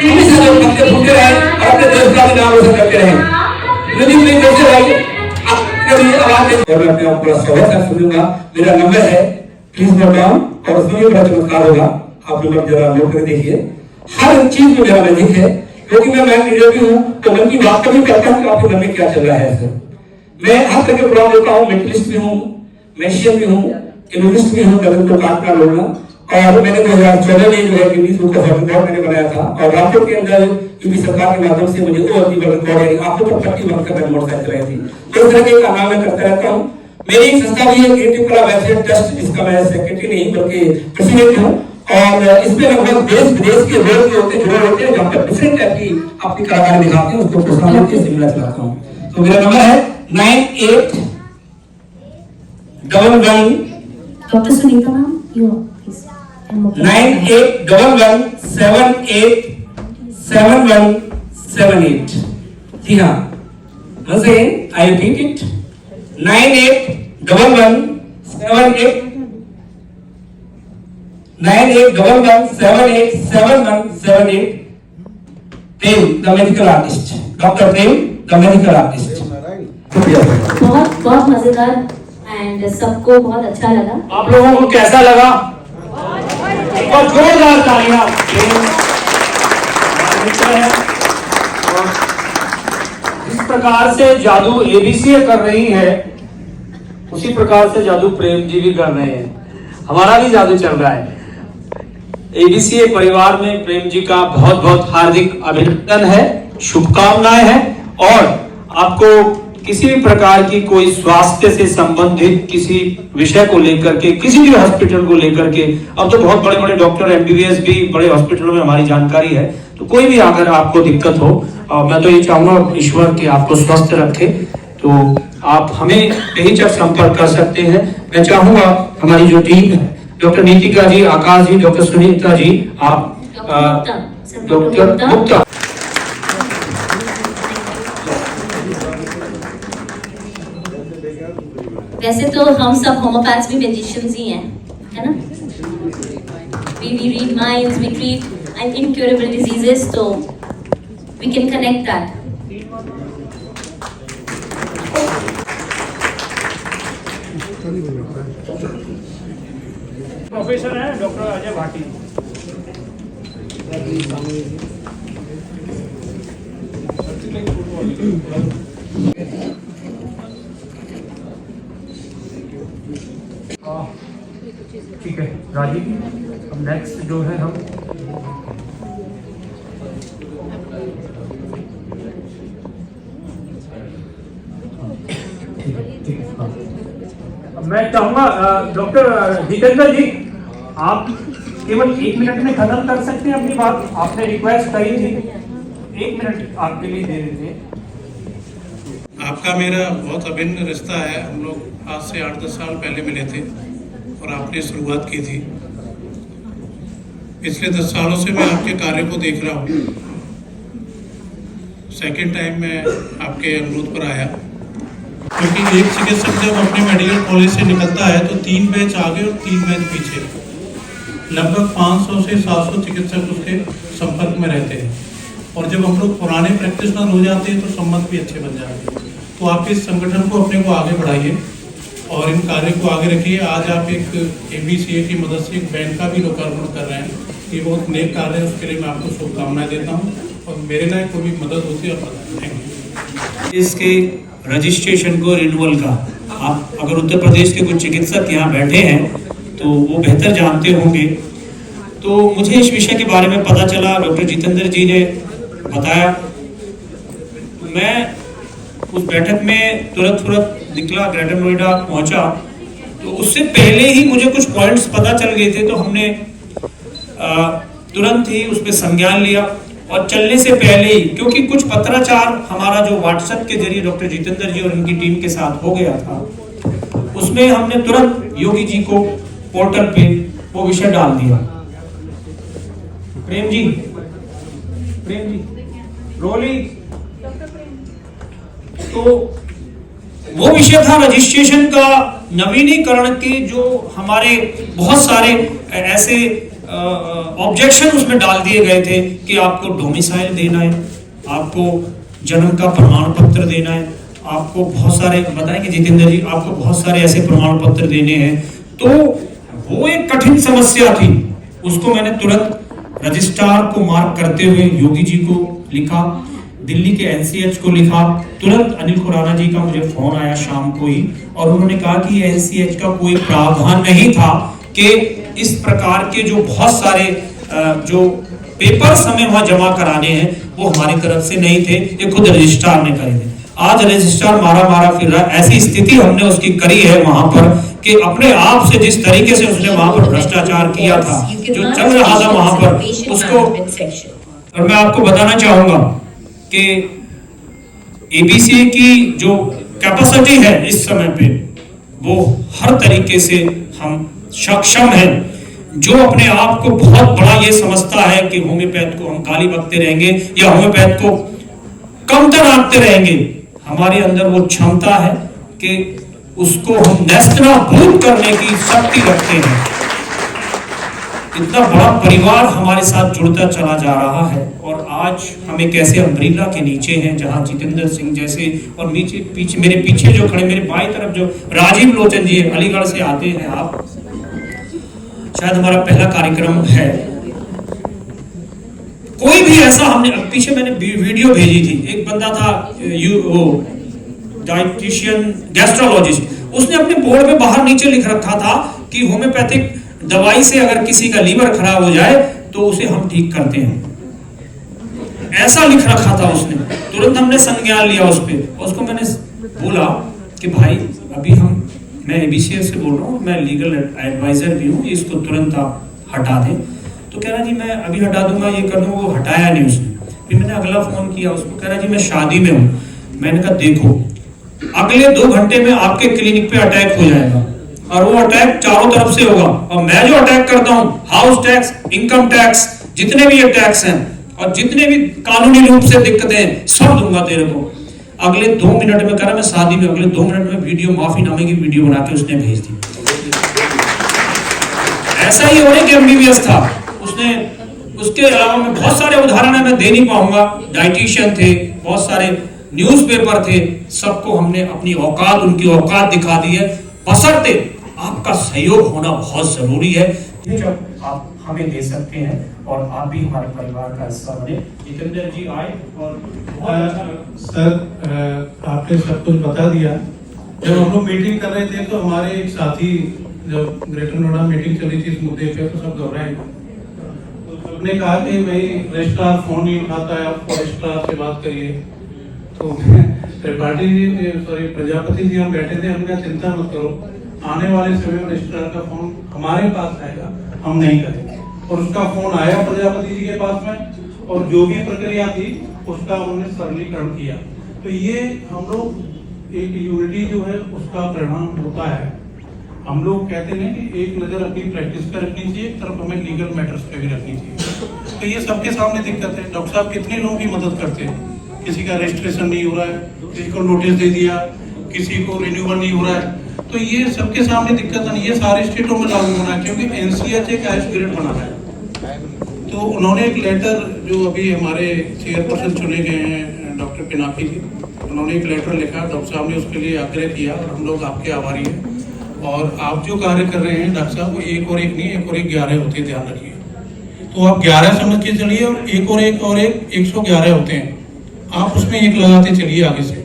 इन्हीं से लोग अपने फूटे रहे और अपने देश का भी नाम रोशन करते रहे। यदि कोई कैसे भाई कभी आवाज दे मैं अपने आप पूरा स्वागत सुनूंगा। मेरा नंबर है, प्लीज नोट डाउन और उसमें भी बड़ा चमत्कार होगा। आप लोग जरा नोट करके देखिए। हर चीज में मेरा मैजिक है, क्योंकि मैं इंटरव्यू हूँ तो मन की बात कभी करता हूँ कि आपके मन में क्या चल रहा है। सर मैं हर तरह के प्रोग्राम देता हूँ, मेंटलिस्ट भी हूँ, मैजिशियन भी हूँ, इल्यूमिस्ट भी हूँ, गगन को काटना लोगना। और मैंने 2014 में जो है Guinness book of world record मैंने बनाया था और रातों के अंदर यूपी सरकार के माध्यम से मुझे वो अपनी वर्ल्ड रिकॉर्ड यानी आंखों पर पट्टी बांधकर मैं मोटरसाइकिल चलाई थी। तो इस तरह के काम मैं करता रहता हूँ। मेरी एक संस्था भी है क्रिएटिव कला वेलफेयर ट्रस्ट, जिसका मैं सेक्रेटरी नहीं बल्कि प्रेसिडेंट हूँ और इसमें लगभग देश विदेश के लोग जो होते जुड़े होते हैं, जहाँ पर डिफरेंट टाइप की अपनी कलाकारी दिखाते हैं, उसको प्रोत्साहन के सिलसिला चलाता हूँ। तो मेरा नंबर है 9811 doctor Sunita ma'am, you please 9811787178। जी हाँ, once again I repeat it, 9811787178। Prem the medical artist, doctor Prem the medical artist. बहुत बहुत मजेदार एंड सबको बहुत अच्छा लगा। आप लोगों को कैसा लगा? और जोरदार तालियां। इस प्रकार से जादू एबीसीए कर रही है, उसी प्रकार से जादू प्रेम जी भी कर रहे हैं। हमारा भी जादू चल रहा है। एबीसीए परिवार में प्रेम जी का बहुत बहुत हार्दिक अभिनंदन है, शुभकामनाएं हैं। और आपको किसी भी प्रकार की कोई स्वास्थ्य से संबंधित किसी विषय को लेकर के, किसी भी हॉस्पिटल को लेकर के, अब तो बहुत बड़े बड़े डॉक्टर एमबीबीएस भी बड़े हॉस्पिटलों में हमारी जानकारी है, तो कोई भी अगर आपको दिक्कत हो, मैं तो ये चाहूंगा ईश्वर कि आपको स्वस्थ रखे, तो आप हमें यही जब संपर्क कर सकते हैं। मैं चाहूंगा हमारी जो टीम है, डॉक्टर नीतिका जी, आकाश जी, डॉक्टर सुनीता जी, आप डॉक्टर गुप्ता। वैसे तो हम सब होम्योपैथ्स भी मैजिशियंस ही हैं, है ना? We read minds, we treat incurable diseases, so we can connect that. Professor है डॉक्टर अजय भाटी। ठीक है राजीव, अब नेक्स्ट जो है हम मैं चाहूंगा डॉक्टर जितेंद्र जी, आप केवल 1 मिनट में खत्म कर सकते हैं अपनी बात। आपने रिक्वेस्ट करी थी, 1 मिनट आपके लिए दे देते हैं। आपका मेरा बहुत अभिन्न रिश्ता है। हम लोग आज से 8-10 साल पहले मिले थे और आपने शुरुआत की थी। पिछले 10 सालों से मैं आपके कार्य को देख रहा हूँ। सेकेंड टाइम मैं आपके अनुरोध पर आया, क्योंकि एक चिकित्सक जब अपने मेडिकल कॉलेज से निकलता है तो 3 बैच आगे और 3 बैच पीछे, लगभग 500 से 700 चिकित्सक उसके संपर्क में रहते हैं। और जब हम लोग पुराने प्रैक्टिशनर हो जाते हैं तो संबंध भी अच्छे बन जाते हैं। तो आप इस संगठन को अपने को आगे बढ़ाइए और इन कार्य को आगे रखिए। आज आप एक एबीसीए की मदद से एक बैंक का भी लोकार्पण कर रहे हैं, ये बहुत नेक कार्य है। उसके लिए मैं आपको शुभकामनाएं देता हूँ और मेरे लायक कोई भी मदद होती है आप बताएं। Thank you. इसके रजिस्ट्रेशन को रिन्यूअल का, आप अगर उत्तर प्रदेश के कुछ चिकित्सक यहाँ बैठे हैं तो वो बेहतर जानते होंगे। तो मुझे इस विषय के बारे में पता चला, डॉक्टर जितेंद्र जी ने बताया, मैं उस बैठक में तुरंत निकला, ग्रेटर नोएडा पहुंचा। तो उससे पहले ही मुझे कुछ पॉइंट्स पता चल गए थे, तो हमने तुरंत ही उस पर संज्ञान लिया। और चलने से पहले ही, क्योंकि कुछ पत्राचार हमारा जो व्हाट्सएप के जरिए डॉक्टर जितेंद्र जी और उनकी टीम के साथ हो गया था, उसमें हमने तुरंत योगी जी को पोर्टल पे वो विषय डाल दिया। प्रेम जी रोली, तो वो विषय था रजिस्ट्रेशन का, नवीनीकरण के जो हमारे बहुत सारे ऐसे ऑब्जेक्शन उसमें डाल दिए गए थे कि आपको डोमिसाइल देना है, आपको जन्म का प्रमाण पत्र देना है, आपको बहुत सारे बताएंगे जितेंद्र जी, आपको बहुत सारे ऐसे प्रमाण पत्र देने हैं। तो वो एक कठिन समस्या थी, उसको मैंने तुरंत रजिस्ट्रार को मार्क करते हुए योगी जी को लिखा, दिल्ली के एनसीएच को लिखा। तुरंत अनिल खुराना जी का मुझे फोन आया शाम को ही, और उन्होंने कहा कि एनसीएच का कोई प्रावधान नहीं था कि इस प्रकार के जो बहुत सारे जो पेपर्स हमें वहां जमा कराने हैं वो हमारी तरफ से नहीं थे, ये खुद रजिस्ट्रार ने करे थे। आज रजिस्ट्रार मारा फिर रहा, ऐसी स्थिति हमने उसकी करी है वहां पर कि अपने आप से जिस तरीके से उसने वहां पर भ्रष्टाचार किया था, जो चल रहा था वहां पर, उसको। और मैं आपको बताना चाहूंगा कि एबीसी की जो कैपेसिटी है इस समय पे, वो हर तरीके से हम सक्षम हैं। जो अपने आप को बहुत बड़ा ये समझता है कि होम्योपैथ को हम गाली बकते रहेंगे या होम्योपैथ को कमतर आंकते रहेंगे, हमारे अंदर वो क्षमता है कि उसको हम नेस्तनाबूद करने की शक्ति रखते हैं। इतना बड़ा परिवार हमारे साथ जुड़ता चला जा रहा है, और आज हम एक ऐसे अम्ब्रेला के नीचे हैं जहां जितेंद्र सिंह जैसे, और पीछे मेरे पीछे जो खड़े, मेरे बाईं तरफ जो राजीव लोचन जी है, अलीगढ़ से आते हैं आप, शायद हमारा पहला कार्यक्रम है। कोई भी ऐसा, हमने पीछे मैंने वीडियो भेजी थी, एक बंदा था डाइटिशियन गैस्ट्रोलॉजिस्ट, उसने अपने बोर्ड में बाहर नीचे लिख रखा था कि होम्योपैथिक दवाई से अगर किसी का लीवर खराब हो जाए तो उसे हम ठीक करते हैं, ऐसा लिख रखा था उसने। तुरंत हमने संज्ञान लिया उस पे, उसको मैंने बोला कि भाई अभी मैं एबीसीएस से बोल रहा हूँ, मैं लीगल एडवाइजर भी हूँ, इसको तुरंत आप हटा दें। तो कह रहा जी मैं अभी हटा दूंगा, ये कर दूंगा। वो हटाया नहीं उसने। फिर मैंने अगला फोन किया उसको, कह रहा जी मैं शादी में हूँ। मैंने कहा देखो अगले 2 घंटे में आपके क्लिनिक पे अटैक हो जाएगा, और वो अटैक चारों तरफ से होगा, और मैं जो अटैक करता हूँ, हाउस टैक्स, इनकम टैक्स, जितने भी ये टैक्स हैं और जितने भी कानूनी रूप से दिक्कतें हैं, सब दूंगा तेरे को। अगले 2 मिनट में करा, मैं शादी में अगले 2 मिनट में वीडियो, माफीनामे की वीडियो बना के उसने भेज दी। ऐसा ही और एक एमबीबीएस था, उसने, उसके अलावा में बहुत सारे उदाहरण है, मैं दे नहीं पाऊंगा। डाइटिशियन थे, बहुत सारे न्यूज़पेपर थे, सबको हमने अपनी औकात, उनकी औकात दिखा दी है। बशर्ते आपका सहयोग होना बहुत जरूरी है, जब आप हमें दे सकते हैं और आप भी हमारे परिवार का हिस्सा बने। जितेंद्र जी आए और सर आपने सब कुछ बता दिया। जब हम लोग मीटिंग कर रहे थे तो हमारे एक साथी, जब ग्रेटर नोएडा मीटिंग चली थी इस मुद्दे पे, तो सब घबराए, तो सबने कहा कि भाई रजिस्ट्रार फोन नहीं उठाता है, आप रजिस्ट्रार से बात करिए। तो त्रिपाठी जी, सॉरी प्रजापति जी हम बैठे थे, हमने कहा चिंता मत करो, आने वाले समय में रजिस्ट्रार का फोन हमारे पास आएगा, हम नहीं करेंगे। और उसका फोन आया प्रजापति जी के पास में, और जो भी प्रक्रिया थी उसका उन्होंने सरलीकरण किया। तो ये हम लोग एक यूनिटी जो है उसका परिणाम होता है। हम लोग कहते हैं कि एक नजर अपनी प्रैक्टिस पे रखनी चाहिए, एक तरफ हमें लीगल मैटर्स पे भी रखनी चाहिए। तो ये सबके सामने दिक्कत है। डॉक्टर साहब कितने लोगों की मदद करते हैं, किसी का रजिस्ट्रेशन नहीं हो रहा है, किसी को नोटिस दे दिया, किसी को रिन्यूअल नहीं हो रहा है, तो ये सबके सामने दिक्कत नहीं, ये सारे स्टेटों में लागू होना है, क्योंकि एनसीएच एक हाईएस्ट ग्रेड बना है। तो उन्होंने एक लेटर, जो अभी हमारे चेयरपर्सन चुने गए हैं डॉक्टर पिनाकी जी, उन्होंने एक लेटर लिखा, डॉक्टर साहब ने उसके लिए आग्रह किया, और हम लोग आपके आभारी हैं। और आप जो कार्य कर रहे हैं डॉक्टर साहब, वो एक और एक नहीं, एक और एक 11 होते हैं, ध्यान रखिए। तो आप 11 समझ के चलिए, और एक और एक 111 होते हैं, आप उसमें एक लगाते चलिए आगे से,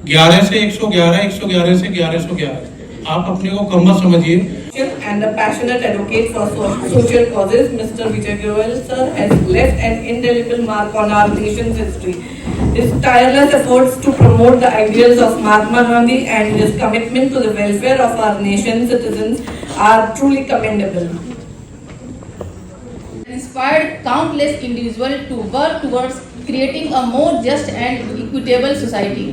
11 से 111, 111 से 1111, आप अपने को कम मत समझिए। And a passionate advocate for social causes, Mr. Vijay Goyal sir has left an indelible mark on our nation's history. His tireless efforts to promote the ideals of Mahatma Gandhi and his commitment to the welfare of our nation's citizens are truly commendable. Inspired countless individuals to work towards creating a more just and equitable society.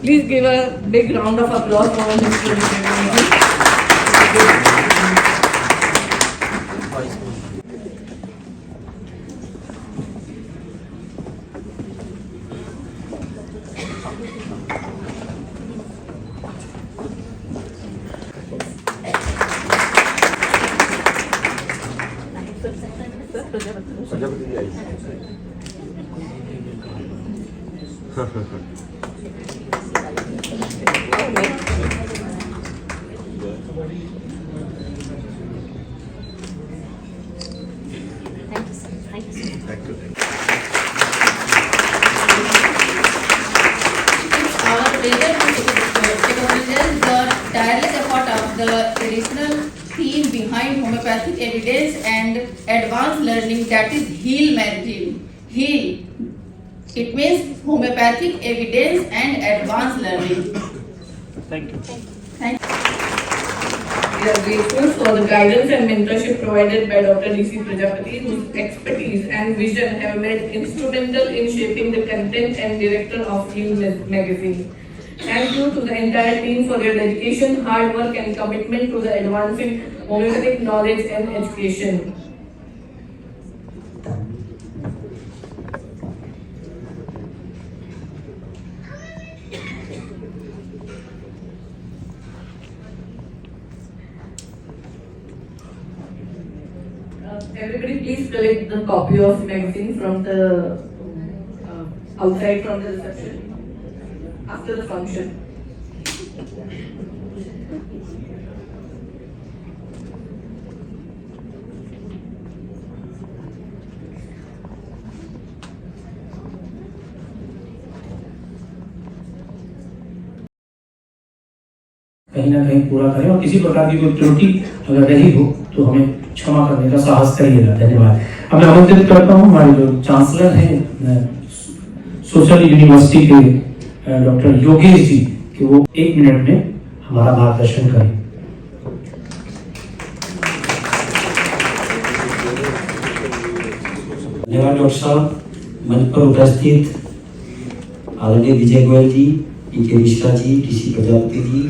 Please give a big round of applause for Mr. Vijay Goyal. Thank you, sir. Thank you, sir. Our pleasure to represent the tireless effort of the traditional theme behind homeopathic evidence and advanced learning, that is HEAL magazine. HEAL. It means homeopathic evidence and advanced learning. Thank you. Thank you. We are grateful for the guidance and mentorship provided by Dr. D.C. Prajapati, whose expertise and vision have made instrumental in shaping the content and director of HEAL magazine. Thank you to the entire team for your dedication, hard work and commitment to the advancing homeopathic knowledge and education. Everybody please collect the copy of magazine from the outside from the reception after the function. कहीं ना कहीं पूरा करें और किसी प्रकार की कोई त्रुटि अगर रही हो तो हमें क्षमा करने का साहस करिएगा। धन्यवाद। अब मैं आमंत्रित करता हूँ हमारे जो चांसलर हैं सोशल यूनिवर्सिटी के डॉक्टर योगेश जी कि वो 1 मिनट में हमारा मार्गदर्शन करें। धन्यवाद डॉक्टर साहब। मंच पर उपस्थित आदरणीय विजय गोयल जी, इनके मिश्रा जी, टीसी प्रजापति जी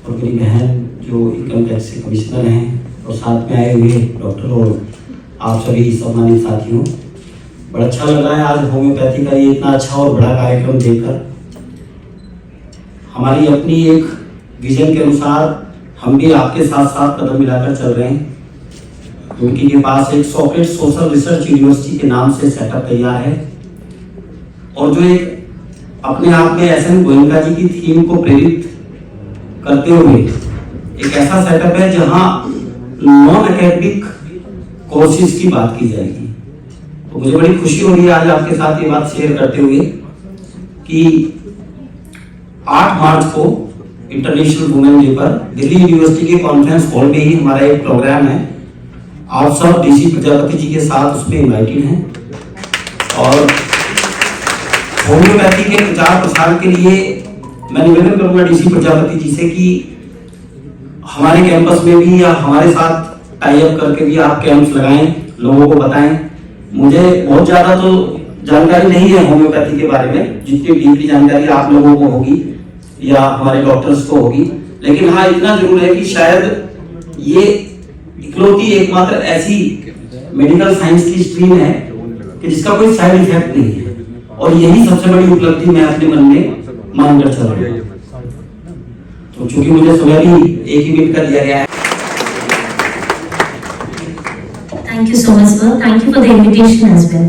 और मेरी बहन जो इनकम टैक्स के कमिश्नर हैं और साथ में आए हुए डॉक्टर और आप सभी सम्मानित साथियों, बड़ा अच्छा लग रहा है आज होम्योपैथी का ये इतना अच्छा और बड़ा कार्यक्रम देखकर। हमारी अपनी एक विजन के अनुसार हम भी आपके साथ साथ कदम मिलाकर चल रहे हैं। उनके के पास एक सॉकेट सोशल रिसर्च यूनिवर्सिटी के नाम से सेटअप तैयार है और जो एक अपने आप में एस.एन. गोयनका जी की थीम को प्रेरित करते हुए एक ऐसा सेटअप है जहां नॉन एकेडमिक कोर्सेज की बात की जाएगी। तो मुझे बड़ी खुशी हो रही है आज आपके साथ ये बात शेयर करते हुए कि 8 मार्च को इंटरनेशनल वुमेन डे पर दिल्ली यूनिवर्सिटी के कॉन्फ्रेंस हॉल में ही हमारा एक प्रोग्राम है। आप सब डीसी प्रजापति जी के साथ उसमें इनवाइटेड हैं और होम्योपैथी के प्रचार प्रसार के लिए मैं निवेदन करूंगा डीसी प्रजापति जी से कि हमारे कैंपस में भी या हमारे साथ टाई अप करके भी आप कैंप्स लगाएं, लोगों को बताएं। मुझे बहुत ज्यादा तो जानकारी नहीं है होम्योपैथी के बारे में, जितनी डीपली जानकारी आप लोगों को होगी या हमारे डॉक्टर्स को होगी, लेकिन हाँ इतना जरूर है कि शायद ये इकलौती एकमात्र ऐसी मेडिकल साइंस की स्ट्रीम है कि जिसका कोई साइड इफेक्ट नहीं है और यही सबसे बड़ी उपलब्धि मैं अपने मन में मानकर चल रहा हूँ। तो चूंकि मुझे समय भी 1 ही मिनट का दिया गया है। Thank you so much, sir. Thank you for the invitation as well.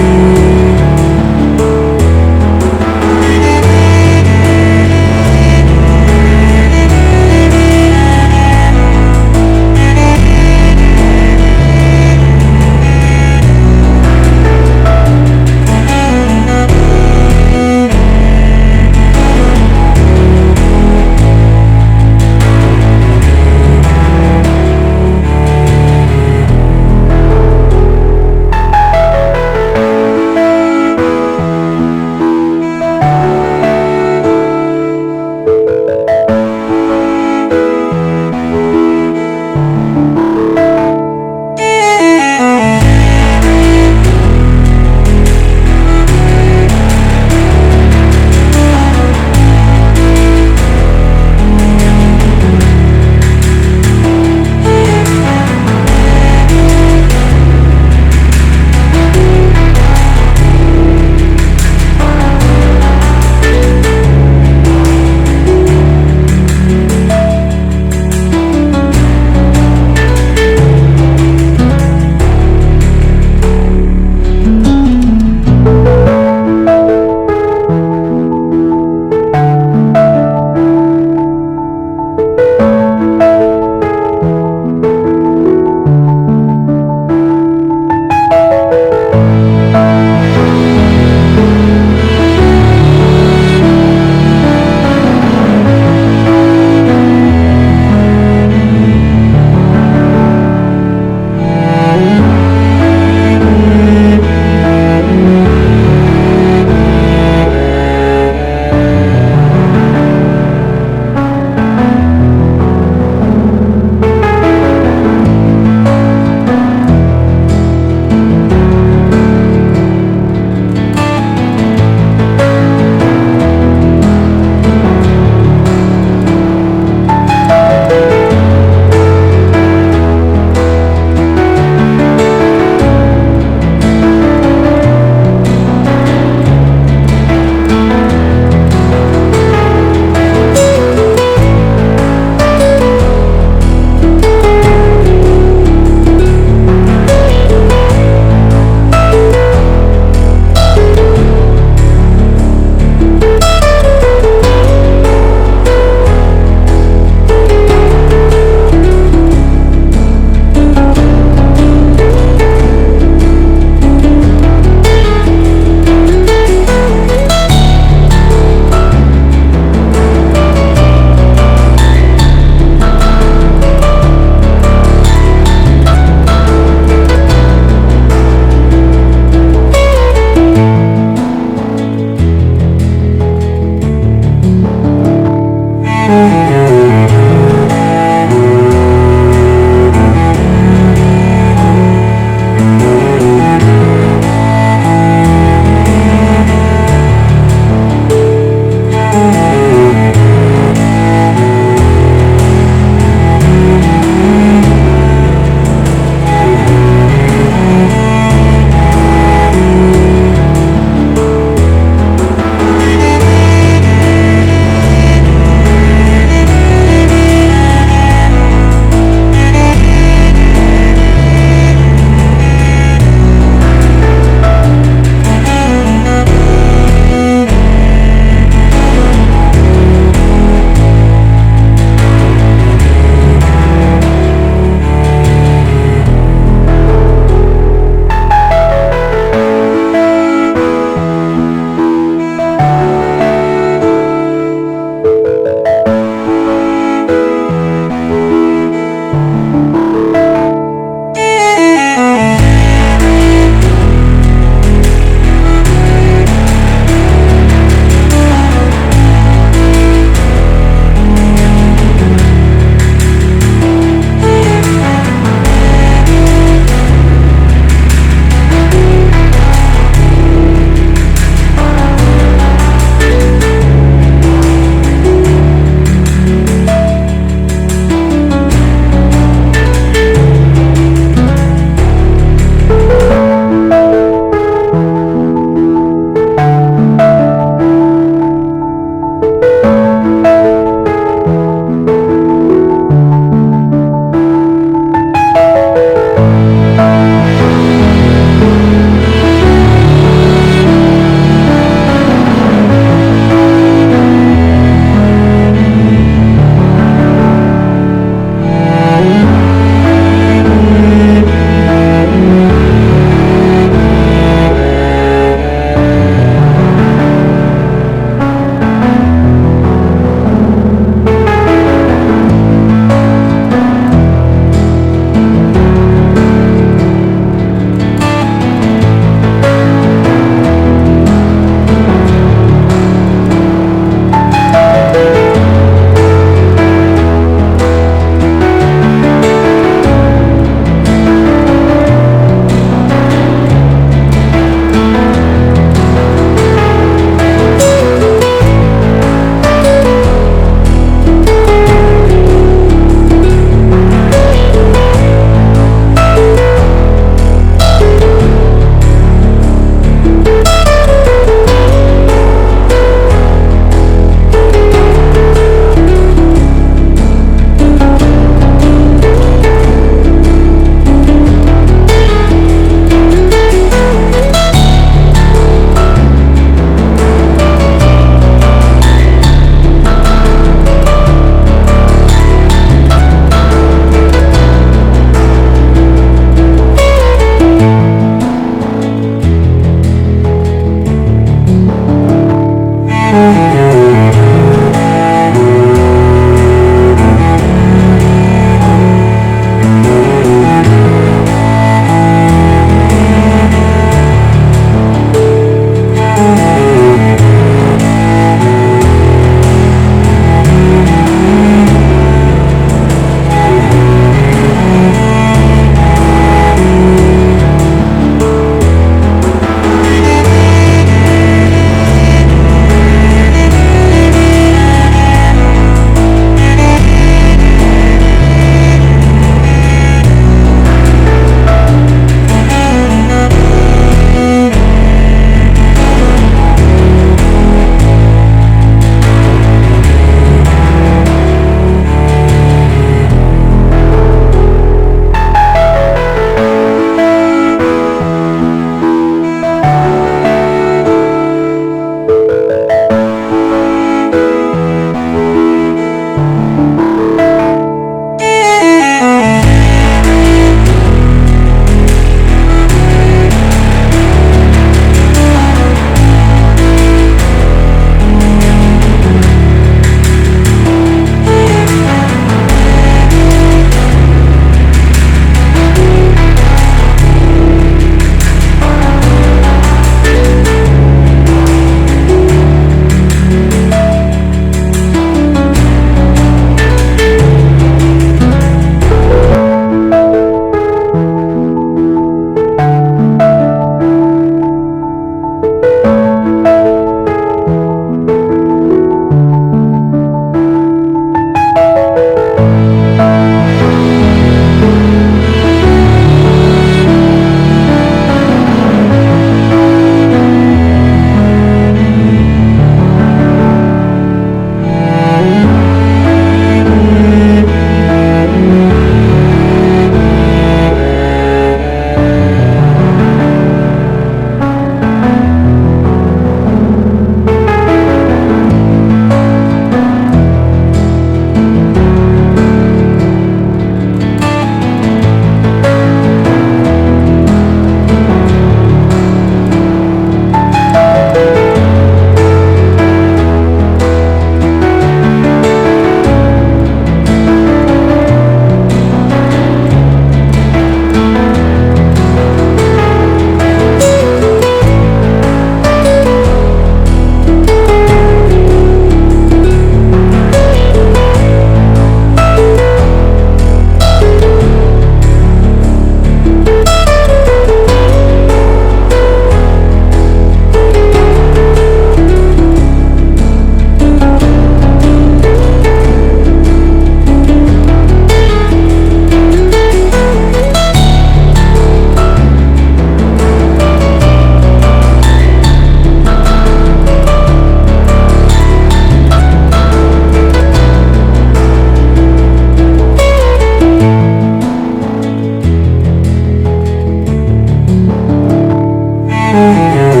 है।